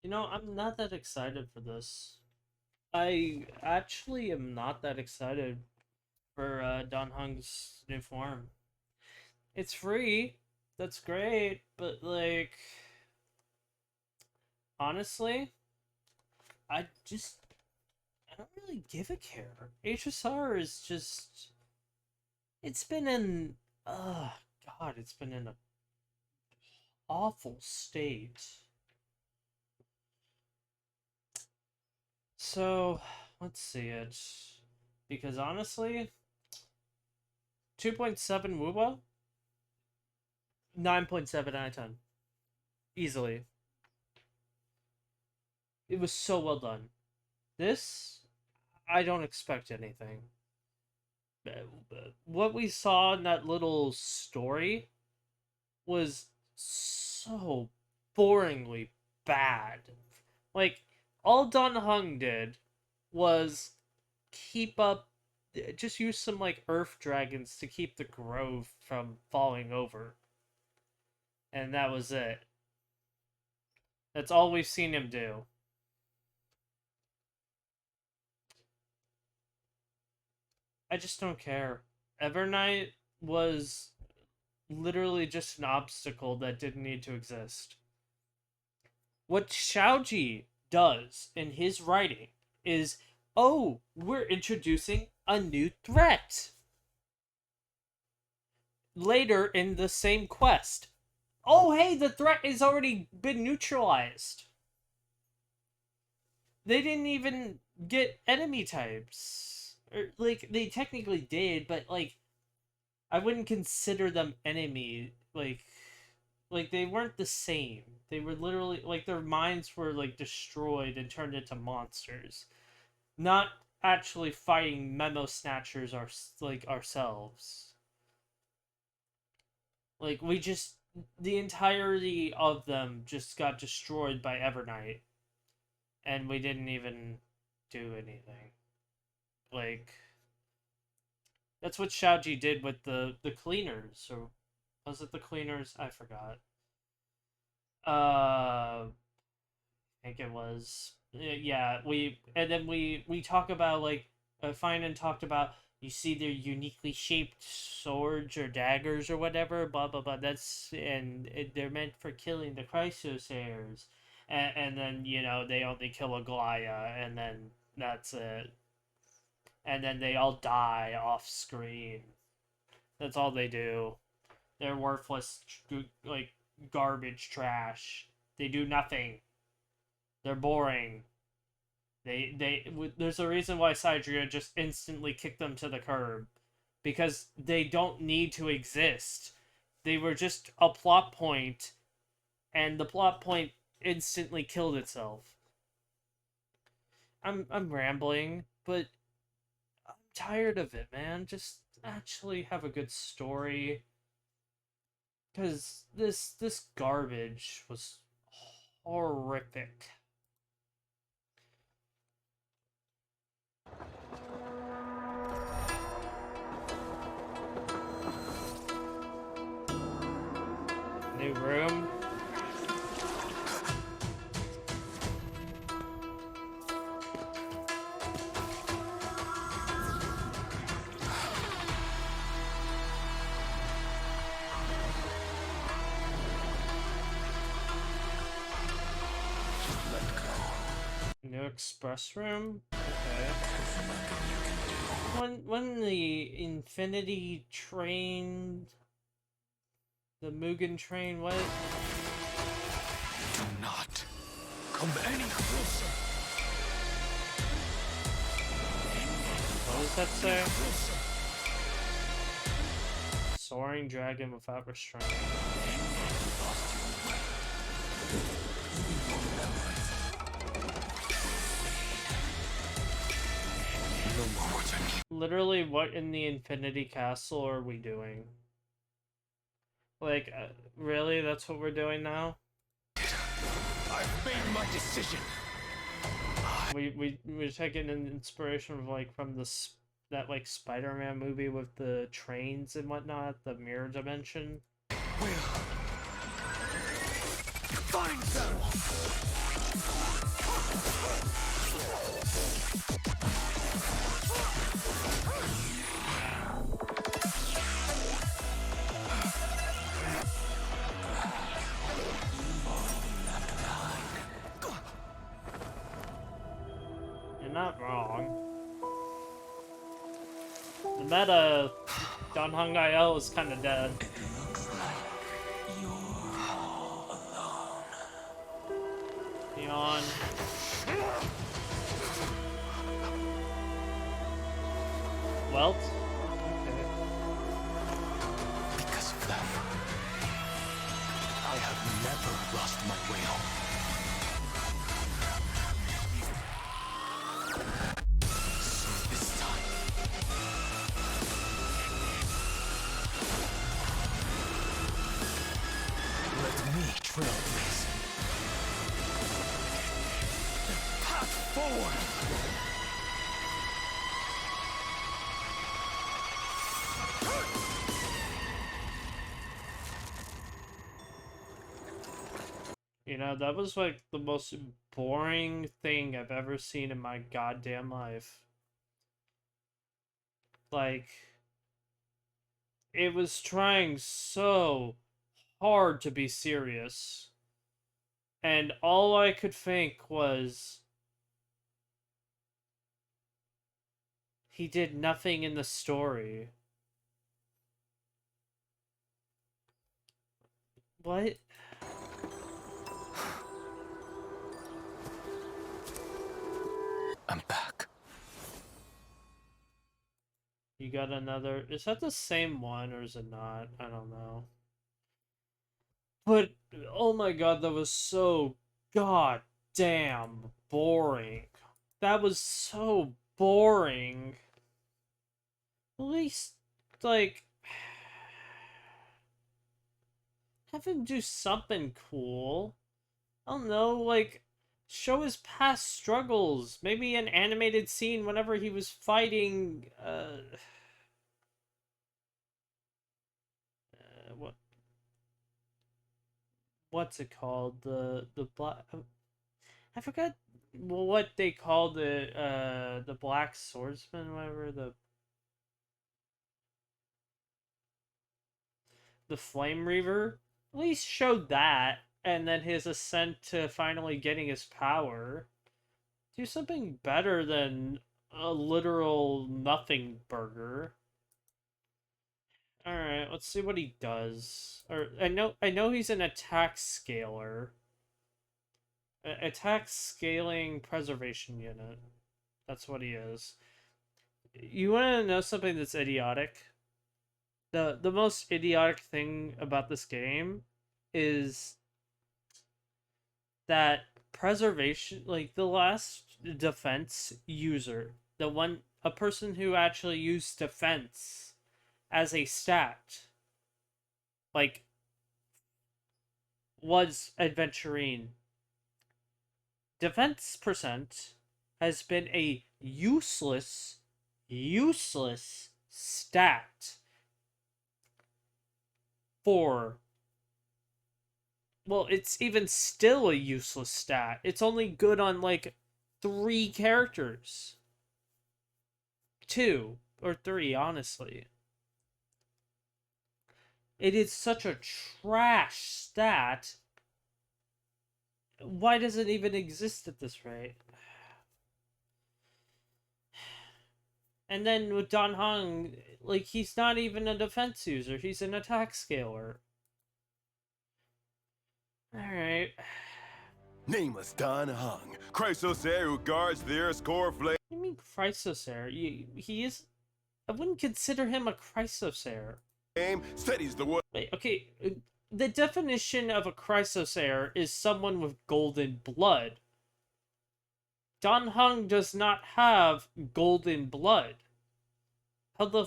You know, I'm not that excited for this. I actually am not that excited for Don Hung's new form. It's free. That's great, but like honestly, I I don't really give a care. HSR is just it's been in God, it's been in a awful state. So, let's see it. Because honestly, 2.7 Wuba, 9.7 out of 10. Easily. It was so well done. This, I don't expect anything. What we saw in that little story was so boringly bad. Like, all Don Hung did was keep up, just use some, like, earth dragons to keep the grove from falling over. And that was it. That's all we've seen him do. I just don't care. Evernight was literally just an obstacle that didn't need to exist. What Xiaoji does in his writing is, oh, we're introducing a new threat. Later in the same quest, oh, hey, the threat has already been neutralized. They didn't even get enemy types. Or, like, they technically did, but, like, I wouldn't consider them enemy. Like they weren't the same. They were literally like their minds were like destroyed and turned into monsters. Not actually fighting memo snatchers like ourselves. Like we just the entirety of them just got destroyed by Evernight, and we didn't even do anything. Like that's what Shaoji did with the cleaners, or was it the cleaners? I forgot. I think it was. Yeah, we talk about like Finan talked about you see their uniquely shaped swords or daggers or whatever, blah blah blah. They're meant for killing the Chrysosairs, and then they only kill a Glaya, and then that's it, and then they all die off screen. That's all they do. They're worthless, like garbage trash. They do nothing. They're boring. There's a reason why Cydria just instantly kicked them to the curb, because they don't need to exist. They were just a plot point, and the plot point instantly killed itself. I'm rambling, but I'm tired of it, man. Just actually have a good story, because this garbage was horrific. New room. New express room. Okay. When the Infinity train, the Mugen train, what? Do not come any closer. What does that say? Soaring dragon without restraint. Literally, what in the Infinity Castle are we doing? Like, really? That's what we're doing now? I've made my decision. We're taking an inspiration from that like Spider-Man movie with the trains and whatnot, the mirror dimension. Will find them. not wrong. The meta Don Hung IL is kind of dead. It looks like you're all alone. Neon. Welt? Okay. Because of them, I have never lost my way home. So this time, let me trailblaze the path forward. You know, that was like the most boring thing I've ever seen in my goddamn life. Like, it was trying so hard to be serious. And all I could think was, he did nothing in the story. What? I'm back. You got another... Is that the same one, or is it not? I don't know. But, oh my god, that was so goddamn boring. That was so boring. At least, like... have him do something cool. I don't know, like... show his past struggles. Maybe an animated scene whenever he was fighting, what's it called? The black... I forgot what they called the Black Swordsman, whatever, the Flame Reaver. At least showed that, and then his ascent to finally getting his power. Do something better than a literal nothing burger. All right, let's see what he does. Or I know he's an attack scaler. Attack scaling preservation unit. That's what he is. You want to know something that's idiotic? The most idiotic thing about this game is that preservation, like the last defense user, a person who actually used defense as a stat, like, was Adventurine. Defense percent has been a useless stat for... well, it's even still a useless stat. It's only good on, like, 3 characters. 2 or 3, honestly. It is such a trash stat. Why does it even exist at this rate? And then with Don Hung, like, he's not even a defense user. He's an attack scaler. Alright. Nameless Don Hung, Chrysosaur who guards the Earth's core flame. What do you mean Chrysosaur? He is... I wouldn't consider him a Chrysosaur. Steadies the wood. Wait, okay. The definition of a Chrysosaur is someone with golden blood. Don Hung does not have golden blood. How the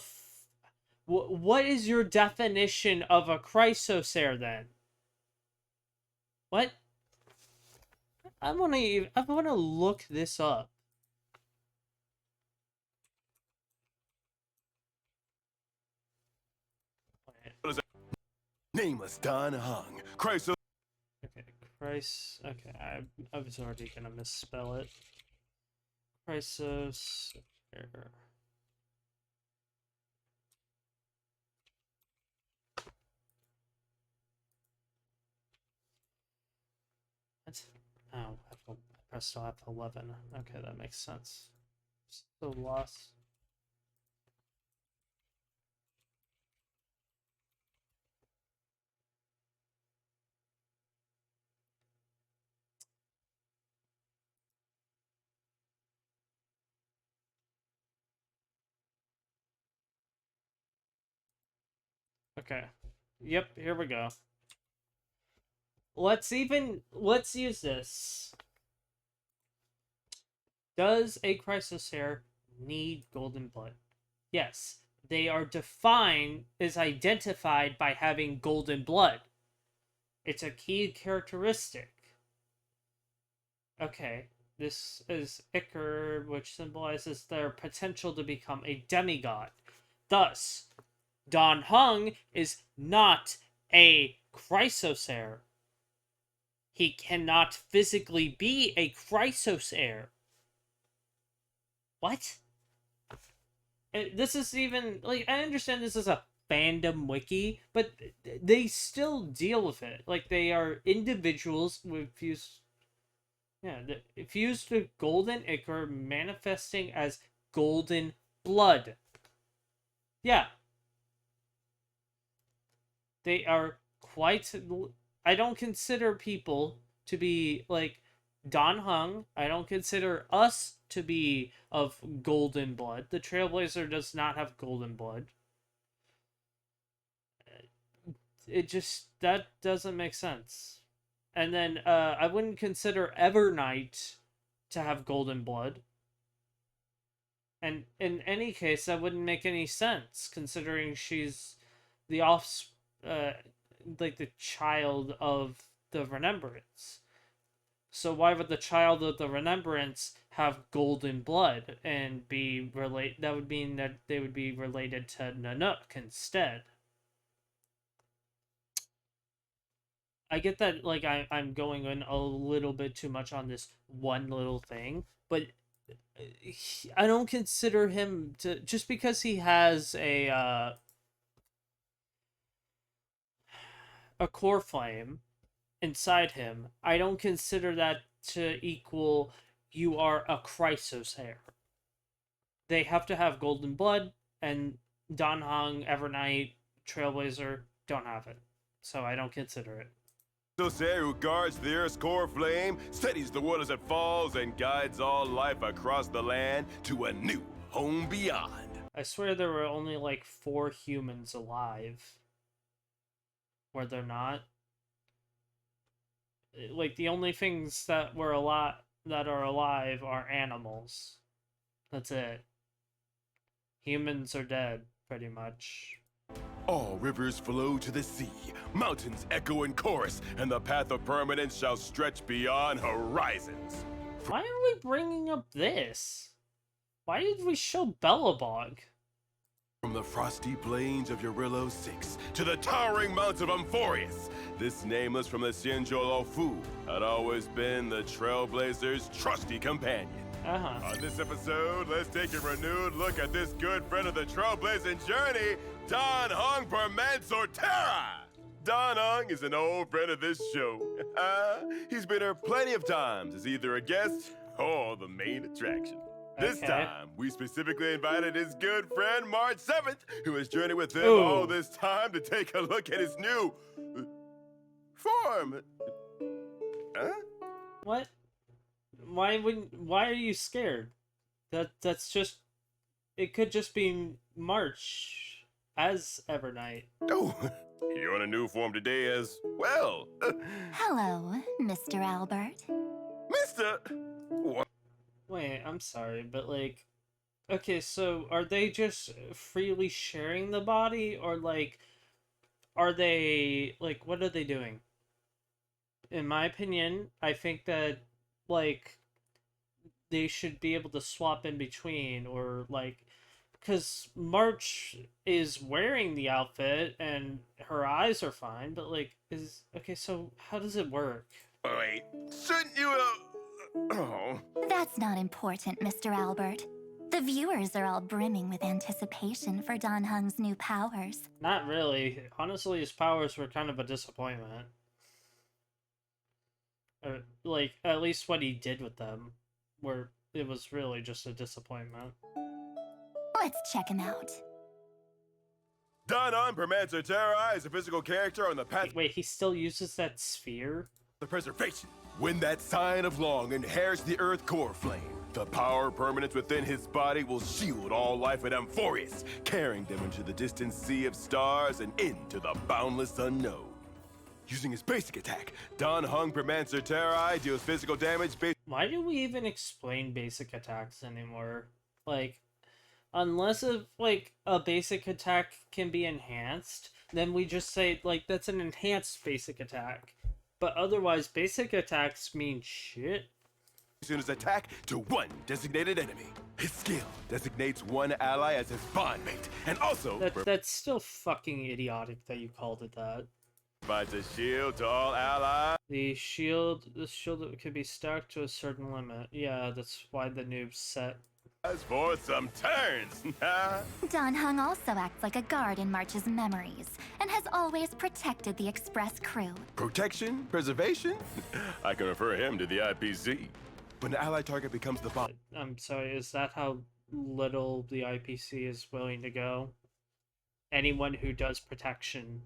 what is your definition of a Chrysosaur then? What? I wanna look this up. Nameless Don Hung, Chrysosaur. Okay, okay, I was already gonna misspell it. Chrysosaur. What? Oh, I pressed F11. Okay, that makes sense. So lost. Okay. Yep, here we go. Let's use this. Does a Chrysosaur need golden blood? Yes. They are defined as identified by having golden blood. It's a key characteristic. Okay. This is Ichor, which symbolizes their potential to become a demigod. Thus, Dan Heng is not a Chrysosaur. He cannot physically be a Chrysosaur. What? This is even, like, I understand this is a fandom wiki, but they still deal with it. Like, they are individuals with fused... Yeah, fused with golden ichor manifesting as golden blood. Yeah. They are quite... I don't consider people to be, like, Dan Heng. I don't consider us to be of golden blood. The Trailblazer does not have golden blood. It just... that doesn't make sense. And then, I wouldn't consider Evernight to have golden blood. And in any case, that wouldn't make any sense, considering she's the like the child of the Remembrance. So why would the child of the Remembrance have golden blood and be related? That would mean that they would be related to Nanook instead. I get that, like, I'm going in a little bit too much on this one little thing, but I don't consider him to, just because he has a core flame inside him, I don't consider that to equal you are a Chrysosaur. They have to have golden blood, and Dan Heng, Evernight, Trailblazer don't have it, so I don't consider it. Chrysosaur who guards the Earth's core flame, steadies the world as it falls, and guides all life across the land to a new home beyond. I swear there were only like 4 humans alive. Were there not? Like, the only things that were that are alive are animals. That's it. Humans are dead, pretty much. All rivers flow to the sea, mountains echo in chorus, and the path of permanence shall stretch beyond horizons. Why are we bringing up this? Why did we show Bellabog? From the frosty plains of Eurillo 6 to the towering mounts of Amphorius, this nameless from the Sinjolo Fu had always been the Trailblazer's trusty companion. On this episode, let's take a renewed look at this good friend of the Trailblazing journey, Heng Permansor Terraes. Heng is an old friend of this show. He's been here plenty of times as either a guest or the main attraction. This time, we specifically invited his good friend March 7th, who has journeyed with him all this time to take a look at his new form. Huh? What? Why are you scared? That's just... It could just be March as Evernight. Oh, you're in a new form today as well. Hello, Mr. Albert. Mr. What? Wait, I'm sorry, but, like... Okay, so are they just freely sharing the body, or, like... Are they... Like, what are they doing? In my opinion, I think that, like... They should be able to swap in between, or, like... Because March is wearing the outfit, and her eyes are fine, but, like, is... Okay, so how does it work? Wait, shouldn't you, Oh. That's not important, Mr. Albert. The viewers are all brimming with anticipation for Dan Heng's new powers. Not really. Honestly, his powers were kind of a disappointment. Or, like, at least what he did with them were it was really just a disappointment. Let's check him out. Heng Permansor Terraes is a physical character on the path Wait, he still uses that sphere? of preservation. When that sign of Long inherits the Earth core flame, the power permanence within his body will shield all life at Amphorius, carrying them into the distant sea of stars and into the boundless unknown. Using his basic attack, Heng Permansor Terraes deals physical damage based. Why do we even explain basic attacks anymore? Like, unless a basic attack can be enhanced, then we just say, like, that's an enhanced basic attack. But otherwise, basic attacks mean shit. Soon as attack to one designated enemy. His skill designates one ally as his bondmate, and also That's still fucking idiotic that you called it that. provides a shield to all allies. The shield can be stacked to a certain limit. Yeah, that's why the noob's set. For some turns. Dan Heng also acts like a guard in March's memories, and has always protected the Express crew. Protection? Preservation? I can refer him to the IPC. When an ally target becomes the bond. I'm sorry, is that how little the IPC is willing to go? Anyone who does protection.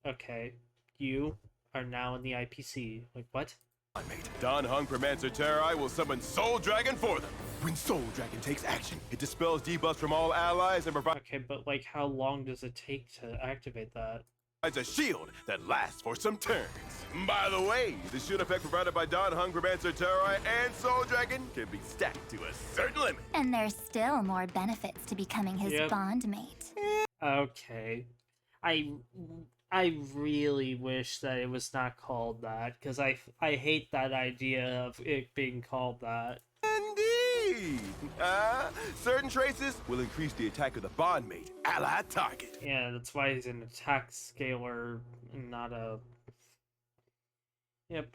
Okay, you are now in the IPC. Like, what? Heng Permansor Terraes will summon Soul Dragon for them. When Soul Dragon takes action, it dispels debuffs from all allies and provides Okay, but like, how long does it take to activate that? a shield that lasts for some turns. By the way, the shield effect provided by Heng Permansor Terraes and Soul Dragon can be stacked to a certain limit. And there's still more benefits to becoming his Yep. bondmate. Okay. I really wish that it was not called that, because I hate that idea of it being called that. Indeed! Certain traces will increase the attack of the bondmate ally target. Yeah, that's why he's an attack scaler, and not a... Yep,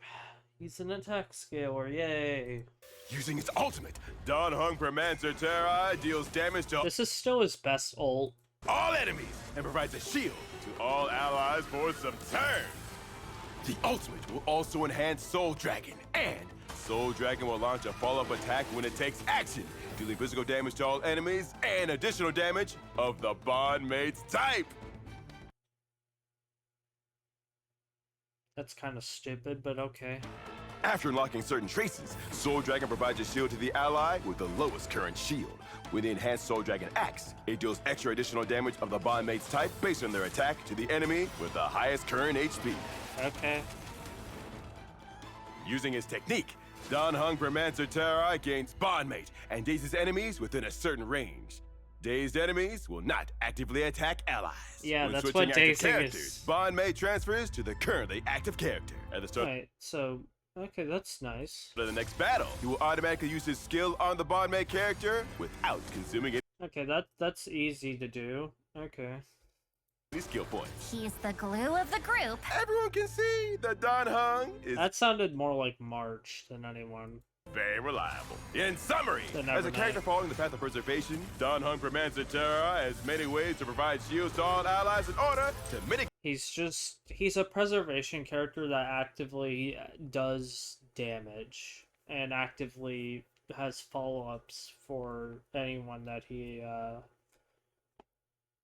he's an attack scaler, yay! Using its ultimate, Heng Permansor Terraes deals damage to This is still his best ult. all enemies and provides a shield to all allies for some turns. The ultimate will also enhance Soul Dragon, and Soul Dragon will launch a follow-up attack when it takes action, dealing physical damage to all enemies and additional damage of the bondmate's type. That's kind of stupid, but okay. After unlocking certain traces, Soul Dragon provides a shield to the ally with the lowest current shield. When the enhanced Soul Dragon acts, it deals extra additional damage of the bondmate's type based on their attack to the enemy with the highest current HP. Okay. Using his technique, Heng Permansor Terraes gains bondmate and dazes enemies within a certain range. Dazed enemies will not actively attack allies. Yeah, When that's switching what active dazing characters, is. bondmate transfers to the currently active character. At the start Right, so... Okay, that's nice. of the next battle, he will automatically use his skill on the bondmate character without consuming Okay, that's easy to do. Okay. any skill points. He's the glue of the group. Everyone can see that Heng is That sounded more like March than anyone. very reliable. In summary, Then as a never character mind. following the path of preservation, Heng Permansor Terraes has many ways to provide shields to all allies in order to mitigate. He's a preservation character that actively does damage and actively has follow-ups for anyone that he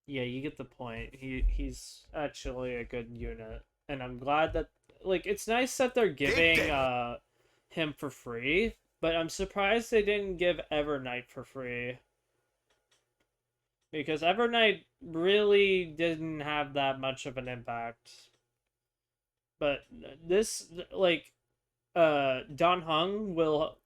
yeah, you get the point. He's actually a good unit, and I'm glad that, like, it's nice that they're giving him for free, but I'm surprised they didn't give Evernight for free. Because Evernight really didn't have that much of an impact. But this, like, Heng will,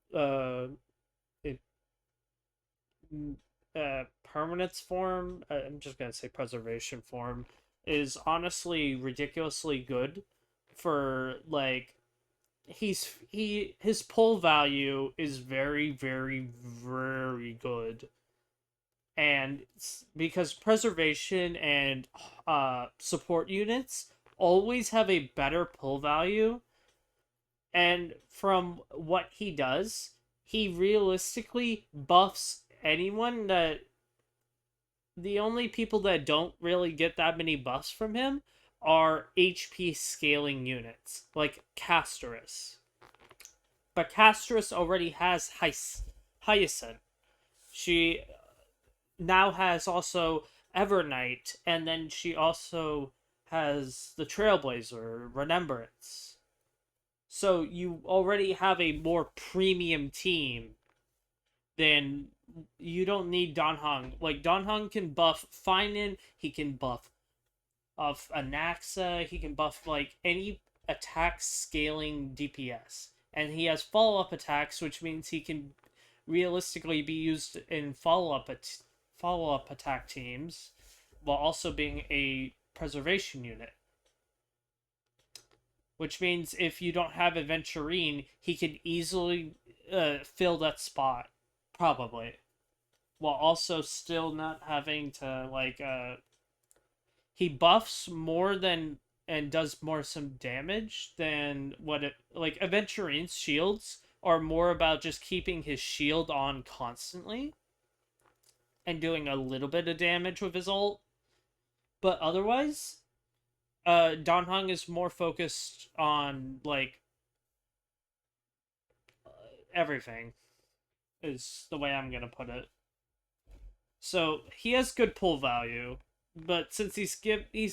permanence form, I'm just gonna say preservation form, is honestly ridiculously good for, like, his pull value is very, very, very good. And because preservation and support units always have a better pull value, and from what he does, he realistically buffs anyone that... The only people that don't really get that many buffs from him are HP scaling units, like Castorus. But Castorus already has Hyacinth. She now has also Evernight, and then she also has the Trailblazer, Remembrance. So you already have a more premium team than you don't need Don Hung. Like Don Hung can buff Finan, he can buff of Anaxa, he can buff like any attack scaling DPS. And he has follow-up attacks, which means he can realistically be used in follow-up attack teams while also being a preservation unit. Which means if you don't have Aventurine, he can easily fill that spot, probably, while also still not having to like he buffs more than and does more some damage than what it like Aventurine's shields are more about just keeping his shield on constantly and doing a little bit of damage with his ult. But otherwise, Don Hung is more focused on like everything is the way I'm gonna put it. So he has good pull value, but since he's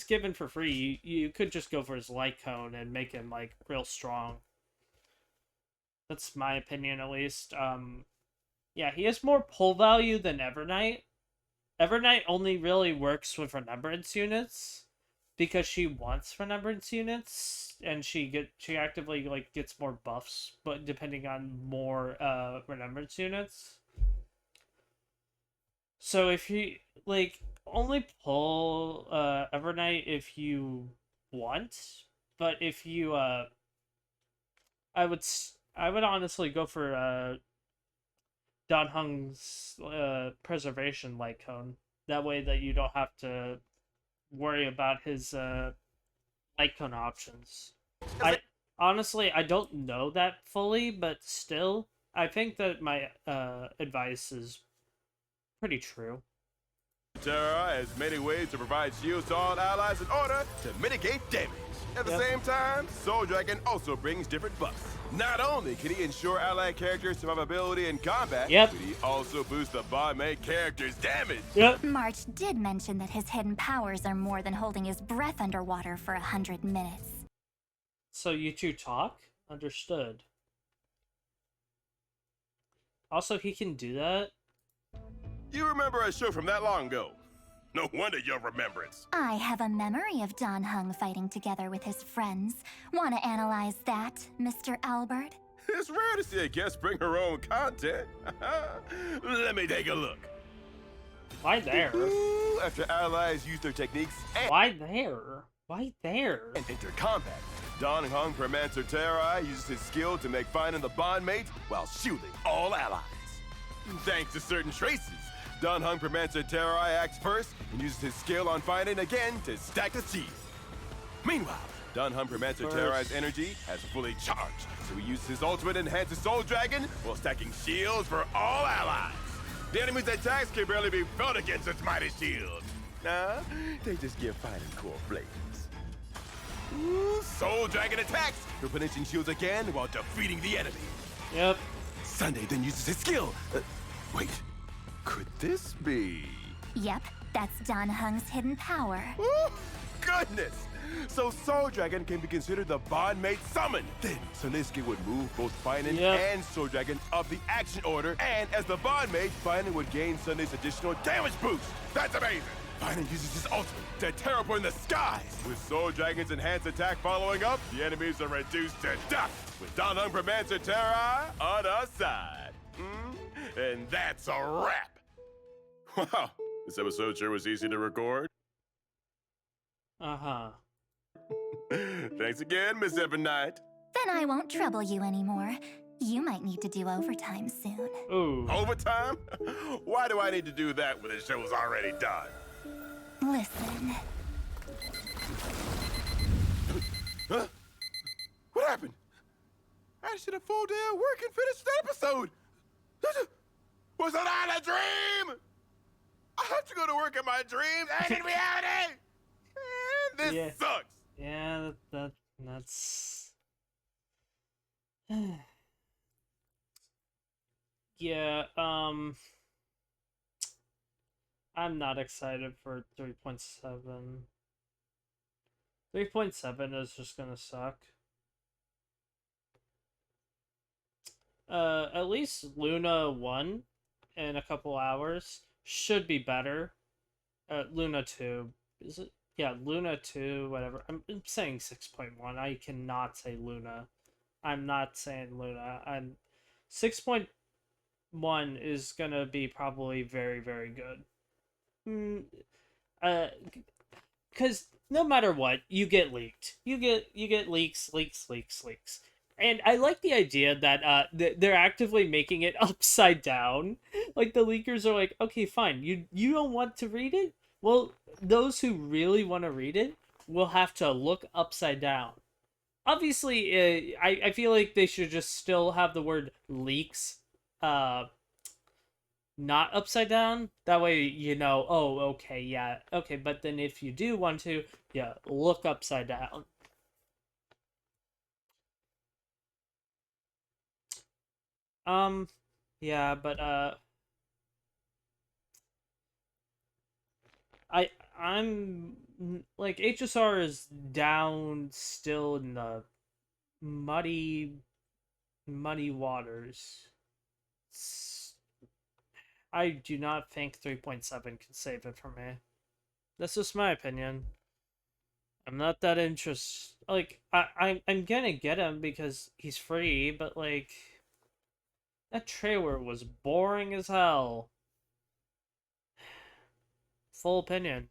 given for free, you could just go for his light cone and make him like real strong. That's my opinion, at least. Yeah, he has more pull value than Evernight. Evernight only really works with Remembrance units because she wants Remembrance units, and she actively like gets more buffs, but depending on more Remembrance units. So if you like only pull Evernight if you want, but if you I would honestly go for Don Hung's preservation light cone. That way that you don't have to worry about his light cone options. I honestly I don't know that fully, but still I think that my advice is pretty true. Terra has many ways to provide shields to all allies in order to mitigate damage. At the same time, Soul Dragon also brings different buffs. Not only can he ensure allied characters' survivability in combat, but he also boosts the botmate character's damage. March did mention that his hidden powers are more than holding his breath underwater for 100 minutes. So you two talk? Understood. Also, he can do that? You remember a show from that long ago. No wonder your remembrance. I have a memory of Don Hung fighting together with his friends. Want to analyze that, Mr. Albert? It's rare to see a guest bring her own content. Let me take a look. Why there? Ooh, after allies use their techniques and... Why there? Why there? And enter combat. Don Heng Permansor Terraes uses his skill to make finding the bondmate while shielding all allies. Thanks to certain traces, Don Heng Permansor Terraes acts first and uses his skill on finding again to stack the shield. Meanwhile, Don Heng Permansor Terraes' energy has fully charged, so he uses his ultimate enhances Soul Dragon while stacking shields for all allies. The enemy's attacks can barely be felt against its mighty shield. Nah, they just give fighting core flames. Ooh, Soul Dragon attacks, replenishing shields again while defeating the enemy. Yep. Sunday then uses his skill. Wait, could this be? Yep, that's Don Hung's hidden power. Ooh, goodness! So Soul Dragon can be considered the bondmate summon. Then Soniski would move both Finan and Soul Dragon up the action order, and as the bondmate, Finan would gain Sunday's additional damage boost. That's amazing! Finan uses his ultimate to teleport in the skies. With Soul Dragon's enhanced attack following up, the enemies are reduced to dust. With Don Heng Permansor Terraes on our side. And that's a wrap. Wow, this episode sure was easy to record. Uh-huh. Thanks again, Miss Evernight. Then I won't trouble you anymore. You might need to do overtime soon. Ooh. Overtime? Why do I need to do that when the show's already done? Listen. Huh? What happened? I just did a full day of work and finished the episode. Was that all a dream? I have to go to work in my dreams and in reality. This sucks. Yeah, that's... Yeah, I'm not excited for 3.7. 3.7 is just gonna suck. At least Luna 1 in a couple hours should be better. Luna 2, is it? Yeah, Luna 2, whatever. I'm saying 6.1. I cannot say Luna. I'm not saying Luna. I'm 6.1 is gonna be probably very, very good. Mm, uh, because no matter what, you get leaked. You get leaks, leaks, leaks, leaks. And I like the idea that they're actively making it upside down. Like the leakers are like, okay, fine, you don't want to read it. Well, those who really want to read it will have to look upside down. Obviously, I feel like they should just still have the word leaks, uh, not upside down. That way, oh, okay, yeah, okay. But then if you do want to, yeah, look upside down. Um, yeah, but I I'm like HSR is down still in the muddy muddy waters. I do not think 3.7 can save it for me. That's just my opinion. I'm not that interested. Like, I'm gonna get him because he's free, but like, that trailer was boring as hell. Full opinion.